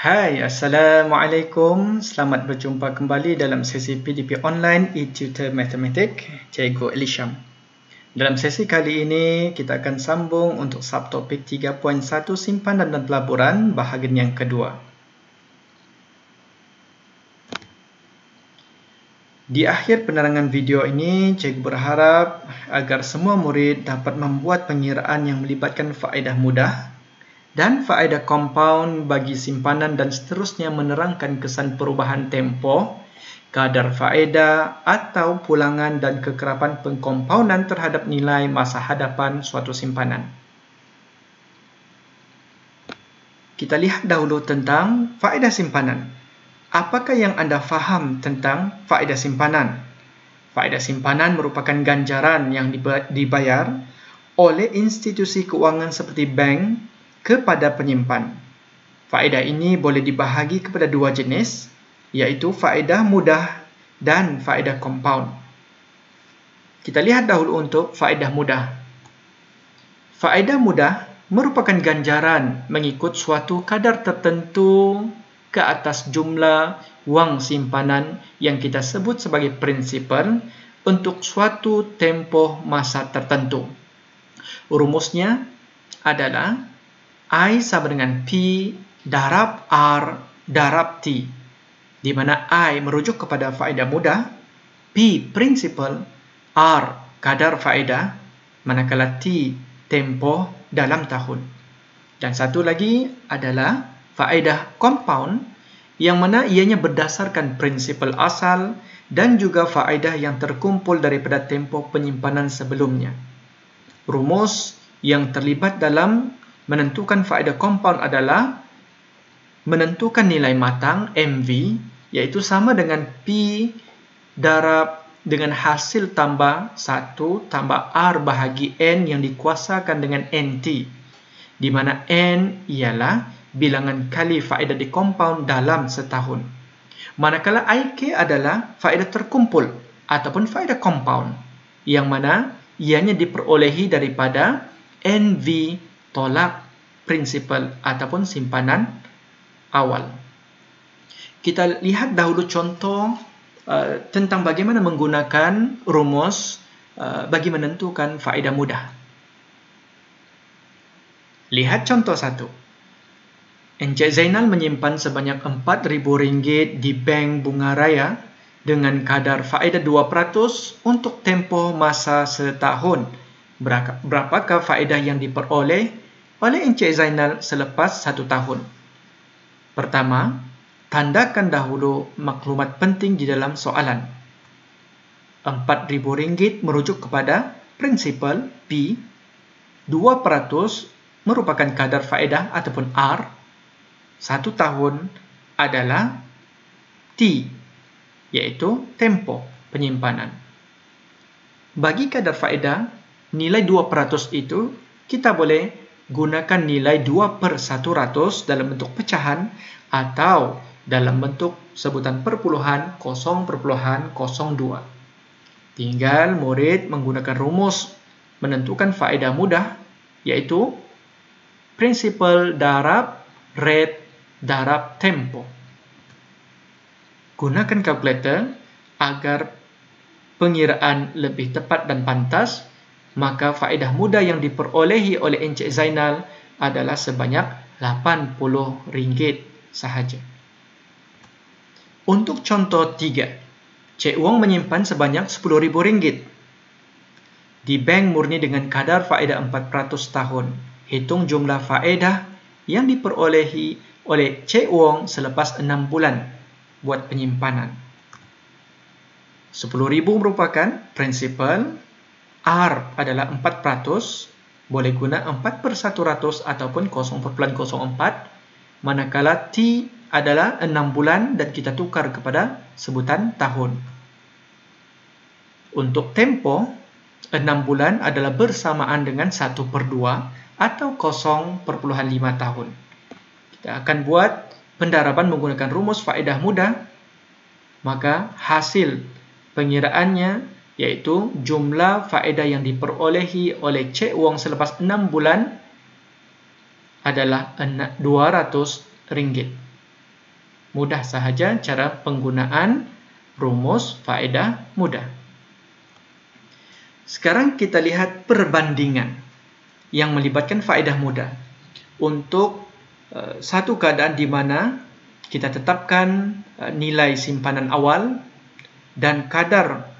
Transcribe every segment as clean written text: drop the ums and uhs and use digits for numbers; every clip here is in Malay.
Hai, Assalamualaikum. Selamat berjumpa kembali dalam sesi PDP Online e-Tutor Matematik, Cikgu Elisham. Dalam sesi kali ini, kita akan sambung untuk subtopik 3.1 simpanan dan pelaburan bahagian yang kedua. Di akhir penerangan video ini, Cikgu berharap agar semua murid dapat membuat pengiraan yang melibatkan faedah mudah dan faedah compound bagi simpanan dan seterusnya menerangkan kesan perubahan tempoh, kadar faedah atau pulangan dan kekerapan pengkompaunan terhadap nilai masa hadapan suatu simpanan. Kita lihat dahulu tentang faedah simpanan. Apakah yang anda faham tentang faedah simpanan? Faedah simpanan merupakan ganjaran yang dibayar oleh institusi keuangan seperti bank kepada penyimpan. Faedah ini boleh dibahagi kepada dua jenis, iaitu faedah mudah dan faedah compound. Kita lihat dahulu untuk faedah mudah. Faedah mudah merupakan ganjaran mengikut suatu kadar tertentu ke atas jumlah wang simpanan yang kita sebut sebagai prinsipal untuk suatu tempoh masa tertentu. Rumusnya adalah I sama dengan P darab R darab T, di mana I merujuk kepada faedah mudah, P prinsipal, R kadar faedah, manakala T tempoh dalam tahun. Dan satu lagi adalah faedah compound, yang mana ianya berdasarkan prinsipal asal dan juga faedah yang terkumpul daripada tempoh penyimpanan sebelumnya. Rumus yang terlibat dalam menentukan faedah compound adalah menentukan nilai matang MV, iaitu sama dengan P darab dengan hasil tambah 1 tambah R bahagi N yang dikuasakan dengan NT, di mana N ialah bilangan kali faedah di compound dalam setahun. Manakala IK adalah faedah terkumpul ataupun faedah compound, yang mana ianya diperolehi daripada NV tolak prinsipal ataupun simpanan awal. Kita lihat dahulu contoh tentang bagaimana menggunakan rumus bagi menentukan faedah mudah. Lihat contoh 1. Encik Zainal menyimpan sebanyak RM4.000 di Bank Bunga Raya dengan kadar faedah 2% untuk tempoh masa setahun. Berapakah faedah yang diperoleh oleh Encik Zainal selepas 1 tahun? Pertama, tandakan dahulu maklumat penting di dalam soalan. RM4.000 merujuk kepada prinsipal P, 2% merupakan kadar faedah ataupun R, 1 tahun adalah T, iaitu tempoh penyimpanan. Bagi kadar faedah, nilai 2% itu kita boleh gunakan nilai 2/100 dalam bentuk pecahan atau dalam bentuk sebutan perpuluhan 0.02. Tinggal murid menggunakan rumus menentukan faedah mudah, yaitu prinsipal darab rate darab tempo. Gunakan kalkulator agar pengiraan lebih tepat dan pantas. Maka faedah mudah yang diperolehi oleh Encik Zainal adalah sebanyak RM80 sahaja. Untuk contoh 3, Cik Wong menyimpan sebanyak RM10.000 di bank murni dengan kadar faedah 4% tahun. Hitung jumlah faedah yang diperolehi oleh Cik Wong selepas 6 bulan buat penyimpanan. RM10.000 merupakan prinsipal, R adalah 4%, boleh guna 4/100 ataupun 0.04, manakala T adalah 6 bulan dan kita tukar kepada sebutan tahun. Untuk tempo, 6 bulan adalah bersamaan dengan 1/2 atau 0.5 tahun. Kita akan buat pendaraban menggunakan rumus faedah mudah, maka hasil pengiraannya yaitu jumlah faedah yang diperolehi oleh Cik Wong selepas 6 bulan adalah RM200. Mudah sahaja cara penggunaan rumus faedah mudah. Sekarang kita lihat perbandingan yang melibatkan faedah mudah. Untuk satu keadaan di mana kita tetapkan nilai simpanan awal dan kadar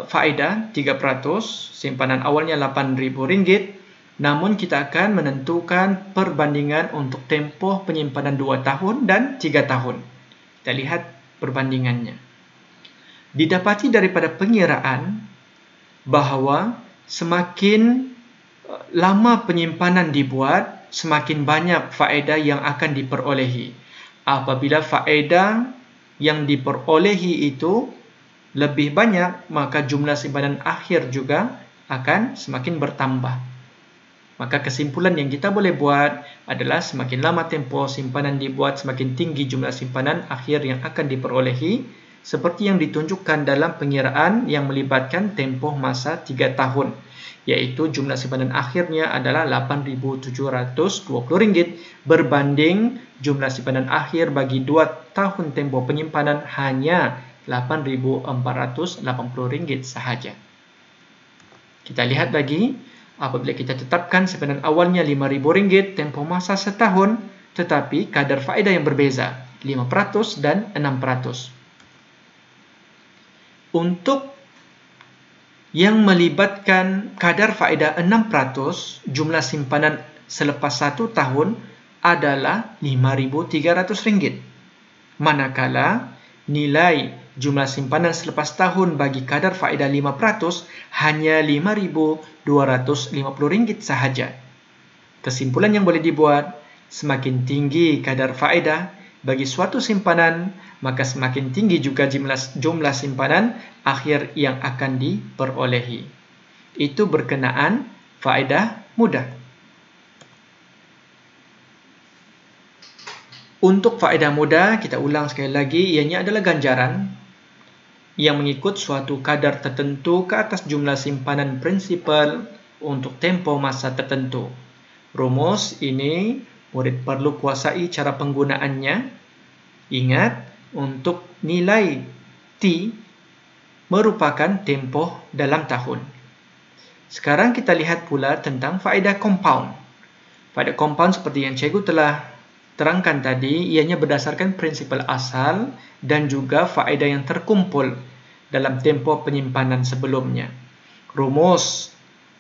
faedah 3%, simpanan awalnya RM8.000, namun kita akan menentukan perbandingan untuk tempoh penyimpanan 2 tahun dan 3 tahun. Kita lihat perbandingannya. Didapati daripada pengiraan bahawa semakin lama penyimpanan dibuat, semakin banyak faedah yang akan diperolehi. Apabila faedah yang diperolehi itu lebih banyak, maka jumlah simpanan akhir juga akan semakin bertambah. Maka kesimpulan yang kita boleh buat adalah semakin lama tempoh simpanan dibuat, semakin tinggi jumlah simpanan akhir yang akan diperolehi, seperti yang ditunjukkan dalam pengiraan yang melibatkan tempoh masa 3 tahun, yaitu jumlah simpanan akhirnya adalah RM8.720 berbanding jumlah simpanan akhir bagi 2 tahun tempoh penyimpanan hanya RM8.480 sahaja. Kita lihat lagi. Apabila kita tetapkan simpanan awalnya RM5.000 tempoh masa setahun, tetapi kadar faedah yang berbeza, 5% dan 6%. Untuk yang melibatkan kadar faedah 6%, jumlah simpanan selepas 1 tahun adalah RM5.300. Manakala nilai jumlah simpanan selepas tahun bagi kadar faedah 5% hanya RM5.250 sahaja. Kesimpulan yang boleh dibuat, semakin tinggi kadar faedah bagi suatu simpanan, maka semakin tinggi juga jumlah simpanan akhir yang akan diperolehi. Itu berkenaan faedah mudah. Untuk faedah mudah, kita ulang sekali lagi, ianya adalah ganjaran yang mengikut suatu kadar tertentu ke atas jumlah simpanan prinsipal untuk tempoh masa tertentu. Rumus ini murid perlu kuasai cara penggunaannya. Ingat, untuk nilai T merupakan tempoh dalam tahun. Sekarang kita lihat pula tentang faedah compound. Faedah compound seperti yang cikgu telah terangkan tadi, ianya berdasarkan prinsipal asal dan juga faedah yang terkumpul dalam tempoh penyimpanan sebelumnya. Rumus,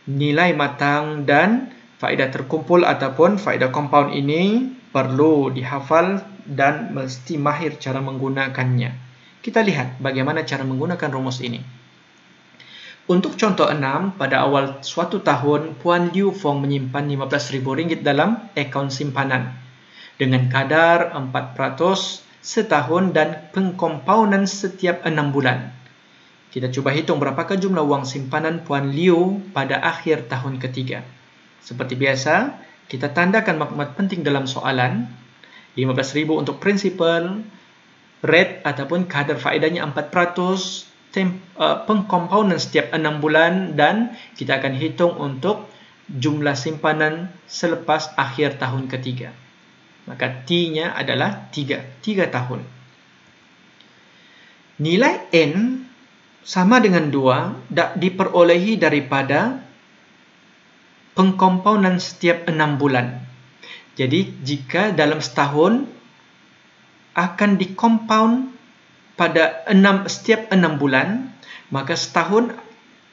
nilai matang dan faedah terkumpul ataupun faedah compound ini perlu dihafal dan mesti mahir cara menggunakannya. Kita lihat bagaimana cara menggunakan rumus ini. Untuk contoh 6, pada awal suatu tahun, Puan Liu Fong menyimpan RM15.000 dalam akaun simpanan dengan kadar 4% setahun dan pengkompaunan setiap 6 bulan. Kita cuba hitung berapakah jumlah wang simpanan Puan Liu pada akhir tahun ketiga. Seperti biasa, kita tandakan maklumat penting dalam soalan. 15.000 untuk prinsipal, rate ataupun kadar faedahnya 4%, pengkompaunan setiap 6 bulan, dan kita akan hitung untuk jumlah simpanan selepas akhir tahun ketiga. Maka T-nya adalah 3 tahun. Nilai N sama dengan 2 diperolehi daripada pengkompaunan setiap 6 bulan. Jadi, jika dalam setahun akan dikompaun pada setiap 6 bulan, maka setahun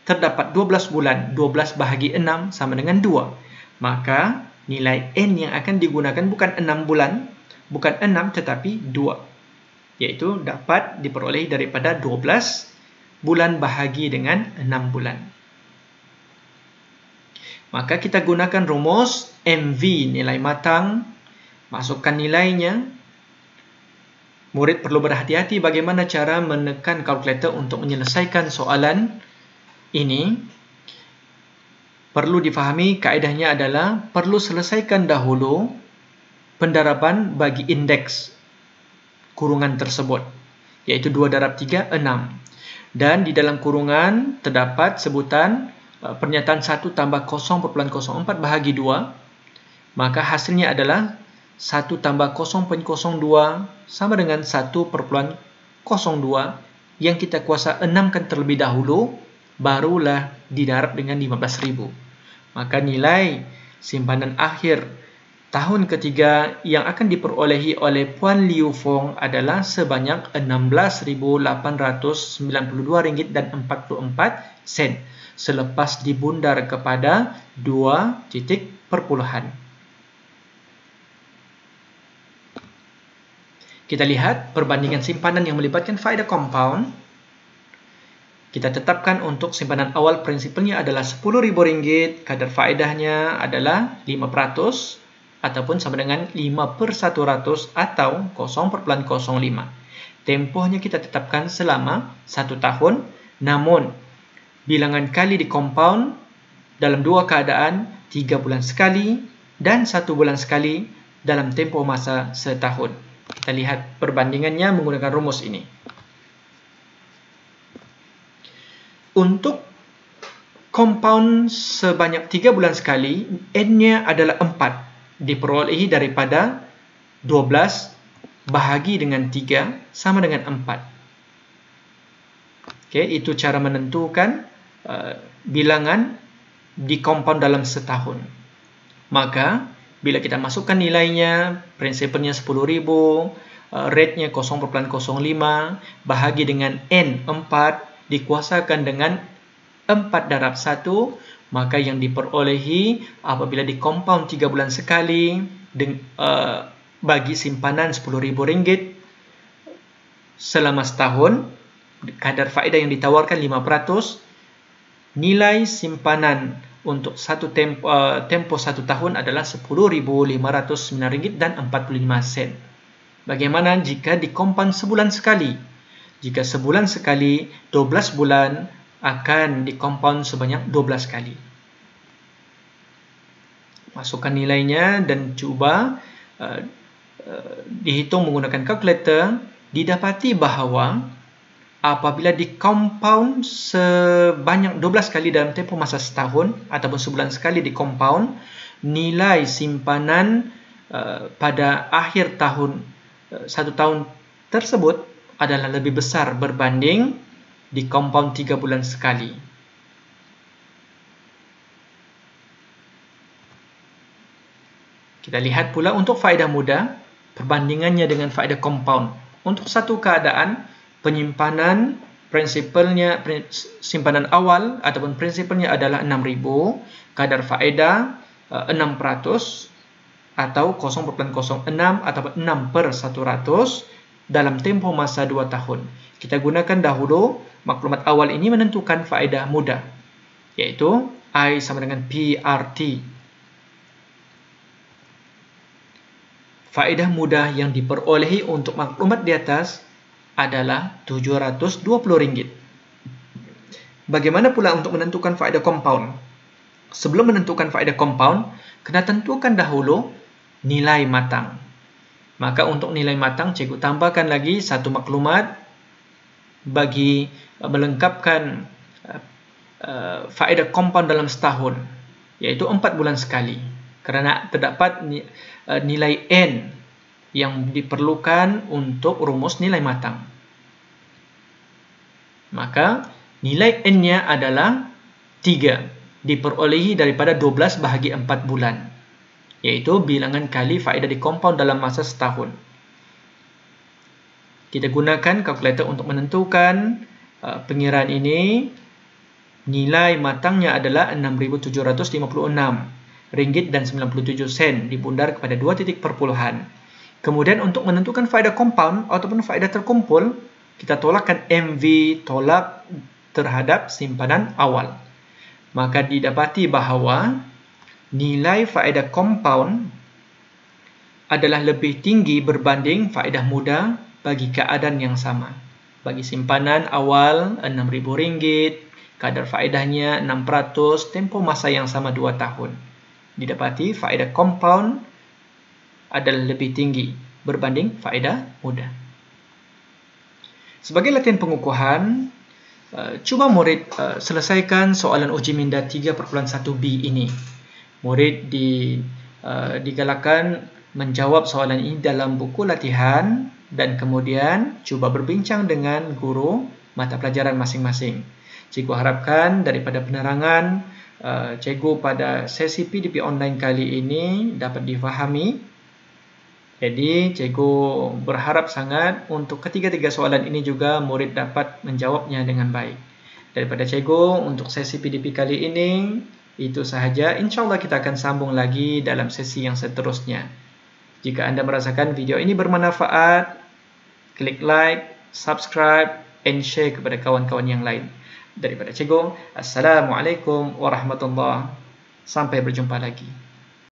terdapat 12 bulan. 12 bahagi 6 sama dengan 2. Maka nilai N yang akan digunakan bukan 6 bulan, bukan 6 tetapi 2. Yaitu dapat diperolehi daripada 12 bulan bahagi dengan 6 bulan. Maka kita gunakan rumus MV, nilai matang, masukkan nilainya. Murid perlu berhati-hati bagaimana cara menekan kalkulator untuk menyelesaikan soalan ini. Perlu difahami kaedahnya adalah perlu selesaikan dahulu pendaraban bagi indeks kurungan tersebut, yaitu 2 darab 3, 6. Dan di dalam kurungan terdapat sebutan pernyataan 1 tambah 0.04 bahagi 2. Maka hasilnya adalah 1 tambah 0.02 sama dengan 1,02 yang kita kuasa enamkan terlebih dahulu, barulah didarab dengan 15.000. Maka nilai simpanan akhir tahun ketiga yang akan diperolehi oleh Puan Liu Fong adalah sebanyak RM16.892.44 selepas dibundar kepada 2 titik perpuluhan. Kita lihat perbandingan simpanan yang melibatkan faedah compound. Kita tetapkan untuk simpanan awal prinsipalnya adalah RM10.000, kadar faedahnya adalah 5% ataupun sama dengan 5/100 atau 0,05. Tempohnya kita tetapkan selama 1 tahun, namun bilangan kali di compound dalam 2 keadaan, 3 bulan sekali dan 1 bulan sekali dalam tempoh masa setahun. Kita lihat perbandingannya menggunakan rumus ini. Untuk compound sebanyak 3 bulan sekali, N-nya adalah 4, diperolehi daripada 12 bahagi dengan 3 sama dengan 4. Oke, itu cara menentukan bilangan di compound dalam setahun. Maka bila kita masukkan nilainya, prinsipalnya 10.000, rate-nya 0,05, bahagi dengan N 4, dikuasakan dengan 4 darab 1, maka yang diperolehi apabila di compound 3 bulan sekali, bagi simpanan RM10.000 selama setahun, kadar faedah yang ditawarkan 5%, nilai simpanan untuk tempo 1 tahun adalah RM10.509.45. Bagaimana jika di compound sebulan sekali? Jika sebulan sekali, 12 bulan akan di compound sebanyak 12 kali. Masukkan nilainya dan coba dihitung menggunakan kalkulator. Didapati bahawa apabila di compound sebanyak 12 kali dalam tempoh masa setahun ataupun sebulan sekali di compound, nilai simpanan pada akhir tahun 1 tahun tersebut adalah lebih besar berbanding di compound 3 bulan sekali. Kita lihat pula untuk faedah muda, perbandingannya dengan faedah compound. Untuk satu keadaan, penyimpanan prinsipalnya simpanan awal ataupun prinsipalnya adalah 6.000, kadar faedah 6% atau 0,06 atau 6/100 dalam tempoh masa 2 tahun. Kita gunakan dahulu maklumat awal ini menentukan faedah muda, yaitu I sama dengan PRT. Faedah muda yang diperolehi untuk maklumat di atas adalah RM720. Bagaimana pula untuk menentukan faedah compound? Sebelum menentukan faedah compound, kena tentukan dahulu nilai matang. Maka untuk nilai matang, cikgu tambahkan lagi satu maklumat bagi melengkapkan faedah compound dalam setahun, yaitu 4 bulan sekali. Kerana terdapat nilai N yang diperlukan untuk rumus nilai matang. Maka nilai N-nya adalah 3, diperolehi daripada 12 bahagi 4 bulan, yaitu bilangan kali faedah di compound dalam masa setahun. Kita gunakan kalkulator untuk menentukan pengiraan ini. Nilai matangnya adalah RM6.756.97 dibundar kepada 2 titik perpuluhan. Kemudian untuk menentukan faedah compound ataupun faedah terkumpul, kita tolakkan MV tolak terhadap simpanan awal. Maka didapati bahawa nilai faedah compound adalah lebih tinggi berbanding faedah muda bagi keadaan yang sama. Bagi simpanan awal RM6.000, kadar faedahnya 6%, tempoh masa yang sama 2 tahun. Didapati faedah compound adalah lebih tinggi berbanding faedah muda. Sebagai latihan pengukuhan, cuba murid selesaikan soalan uji minda 3.1b ini. Murid digalakkan menjawab soalan ini dalam buku latihan dan kemudian cuba berbincang dengan guru mata pelajaran masing-masing. Cikgu harapkan daripada penerangan cikgu pada sesi PDP online kali ini dapat difahami. Jadi, cikgu berharap sangat untuk ketiga-tiga soalan ini juga murid dapat menjawabnya dengan baik. Daripada cikgu untuk sesi PDP kali ini, itu sahaja. InsyaAllah kita akan sambung lagi dalam sesi yang seterusnya. Jika anda merasakan video ini bermanfaat, klik like, subscribe, and share kepada kawan-kawan yang lain. Daripada cikgu, Assalamualaikum warahmatullahi wabarakatuh. Sampai berjumpa lagi.